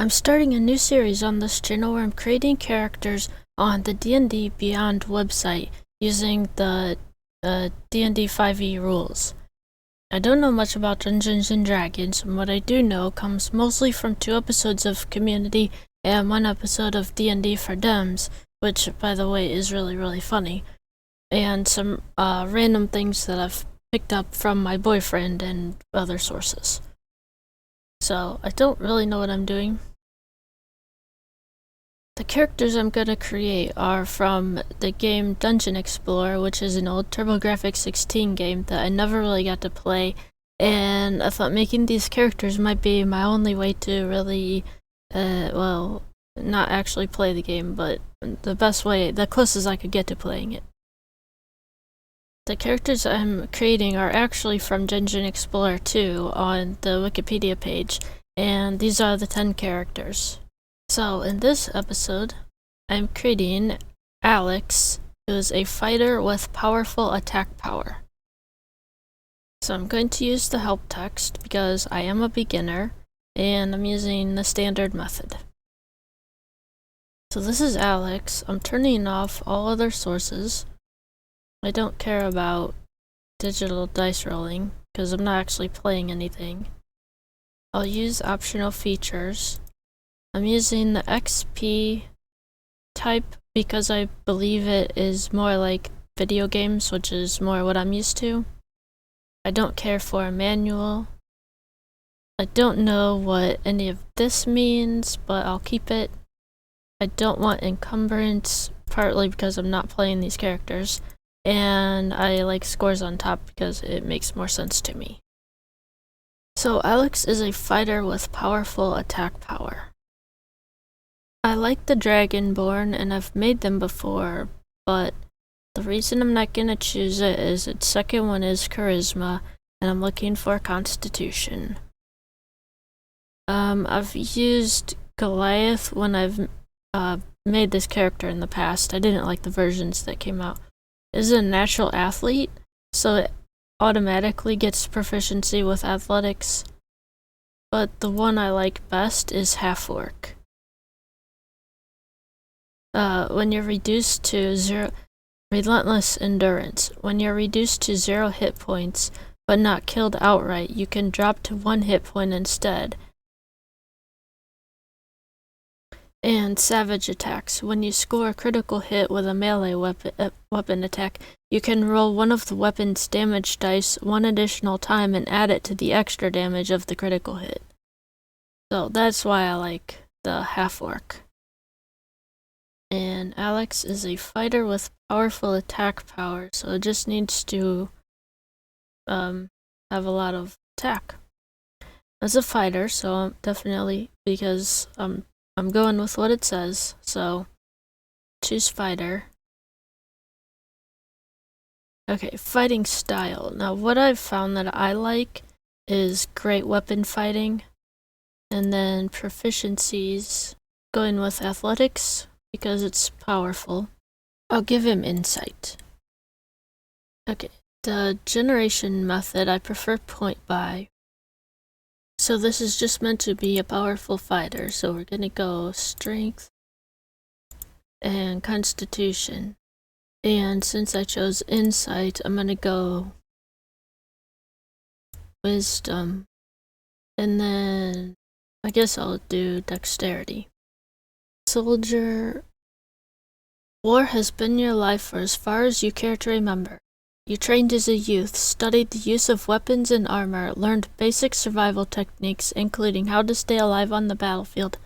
I'm starting a new series on this channel where I'm creating characters on the D&D Beyond website using the D&D 5e rules. I don't know much about Dungeons & Dragons, and what I do know comes mostly from 2 episodes of Community and 1 episode of D&D for Dems, which, by the way, is really funny, and some random things that I've picked up from my boyfriend and other sources. So, I don't really know what I'm doing. The characters I'm gonna create are from the game Dungeon Explorer, which is an old TurboGrafx-16 game that I never really got to play, and I thought making these characters might be my only way to really, not actually play the game, but the best way, the closest I could get to playing it. The characters I'm creating are actually from Dungeon Explorer 2 on the Wikipedia page, and these are the 10 characters. So, in this episode, I'm creating Alex, who is a fighter with powerful attack power. So I'm going to use the help text because I am a beginner, and I'm using the standard method. So this is Alex. I'm turning off all other sources. I don't care about digital dice rolling, because I'm not actually playing anything. I'll use optional features. I'm using the XP type because I believe it is more like video games, which is more what I'm used to. I don't care for a manual. I don't know what any of this means, but I'll keep it. I don't want encumbrance, partly because I'm not playing these characters, and I like scores on top because it makes more sense to me. So Alex is a fighter with powerful attack power. I like the Dragonborn, and I've made them before, but the reason I'm not gonna choose it is its second one is Charisma, and I'm looking for Constitution. I've used Goliath when I've made this character in the past. I didn't like the versions that came out. It's a natural athlete, so it automatically gets proficiency with athletics, but the one I like best is Half-Orc. When you're reduced to 0, Relentless Endurance. When you're reduced to 0 hit points, but not killed outright, you can drop to 1 hit point instead. And Savage Attacks. When you score a critical hit with a melee weapon attack, you can roll one of the weapon's damage dice 1 additional time and add it to the extra damage of the critical hit. So that's why I like the Half-Orc. And Alex is a fighter with powerful attack power, so it just needs to have a lot of attack. As a fighter, so definitely, because I'm going with what it says, so choose fighter. Okay, fighting style. Now what I've found that I like is great weapon fighting, and then proficiencies, going with athletics, because it's powerful. I'll give him insight. Okay, the generation method, I prefer point buy. So this is just meant to be a powerful fighter, so we're gonna go strength and constitution. And since I chose insight, I'm gonna go wisdom. And then I guess I'll do dexterity. Soldier. War has been your life for as far as you care to remember. You trained as a youth, studied the use of weapons and armor, learned basic survival techniques, including how to stay alive on the battlefield.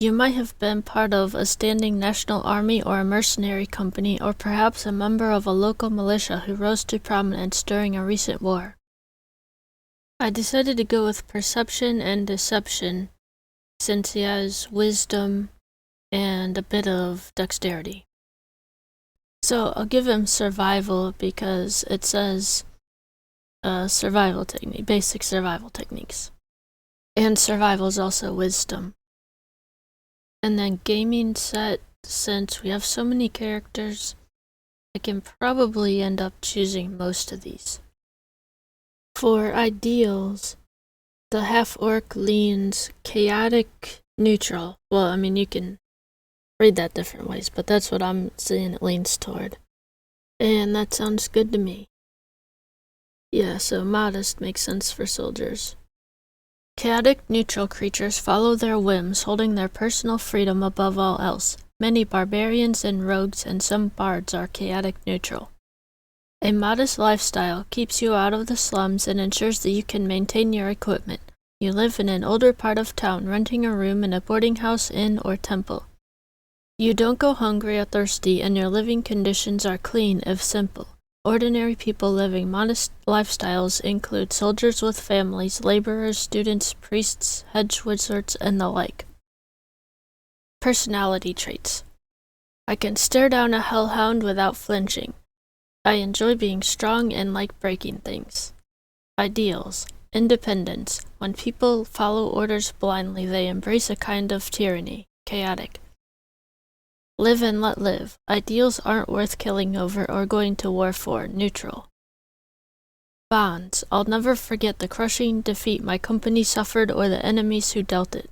You might have been part of a standing national army or a mercenary company, or perhaps a member of a local militia who rose to prominence during a recent war. I decided to go with perception and deception, since he has wisdom and a bit of dexterity. So I'll give him survival because it says survival technique, basic survival techniques. And survival is also wisdom. And then gaming set, since we have so many characters, I can probably end up choosing most of these. For ideals, the Half-Orc leans chaotic neutral. Well, I mean, you can read that different ways, but that's what I'm seeing it leans toward. And that sounds good to me. Yeah, so modest makes sense for soldiers. Chaotic neutral creatures follow their whims, holding their personal freedom above all else. Many barbarians and rogues and some bards are chaotic neutral. A modest lifestyle keeps you out of the slums and ensures that you can maintain your equipment. You live in an older part of town, renting a room in a boarding house, inn, or temple. You don't go hungry or thirsty, and your living conditions are clean if simple. Ordinary people living modest lifestyles include soldiers with families, laborers, students, priests, hedge wizards, and the like. Personality traits. I can stare down a hellhound without flinching. I enjoy being strong and like breaking things. Ideals. Independence. When people follow orders blindly, they embrace a kind of tyranny. Chaotic. Live and let live. Ideals aren't worth killing over or going to war for. Neutral. Bonds. I'll never forget the crushing defeat my company suffered or the enemies who dealt it.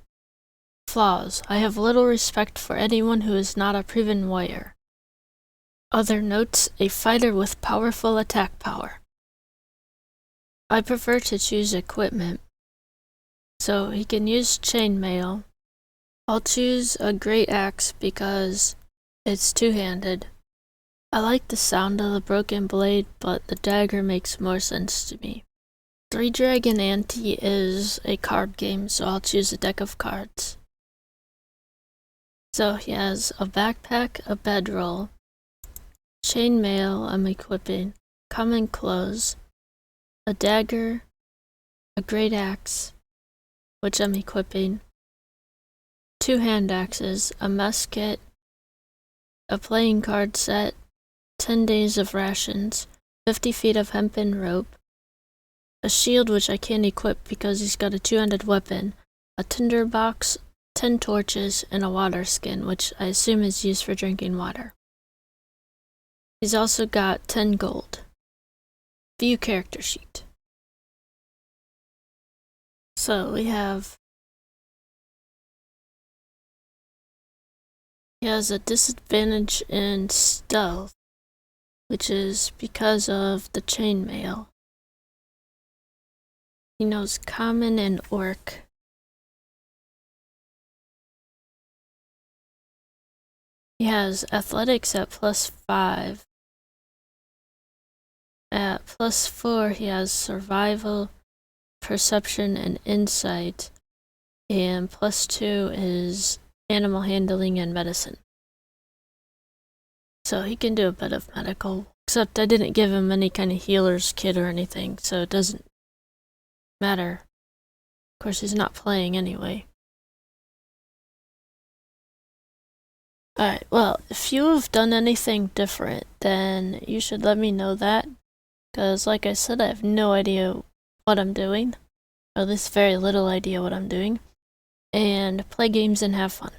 Flaws. I have little respect for anyone who is not a proven warrior. Other notes. A fighter with powerful attack power. I prefer to choose equipment, so he can use chainmail. I'll choose a great axe because it's two-handed. I like the sound of the broken blade, but the dagger makes more sense to me. Three Dragon Ante is a card game, so I'll choose a deck of cards. So he has a backpack, a bedroll, chainmail I'm equipping, common clothes, a dagger, a great axe, which I'm equipping, two hand axes, a musket, a playing card set, 10 days of rations, 50 feet of hempen rope, a shield which I can't equip because he's got a two-handed weapon, a tinder box, 10 torches, and a water skin, which I assume is used for drinking water. He's also got 10 gold. View character sheet. So we have, he has a disadvantage in stealth, which is because of the chainmail. He knows common and orc. He has athletics at +5. At +4, he has survival, perception, and insight. And +2 is animal handling and medicine. So he can do a bit of medical, except I didn't give him any kind of healer's kit or anything, so it doesn't matter. Of course, he's not playing anyway. Alright, well, if you have done anything different, then you should let me know that, because like I said, I have no idea what I'm doing, or at least very little idea what I'm doing, and play games and have fun.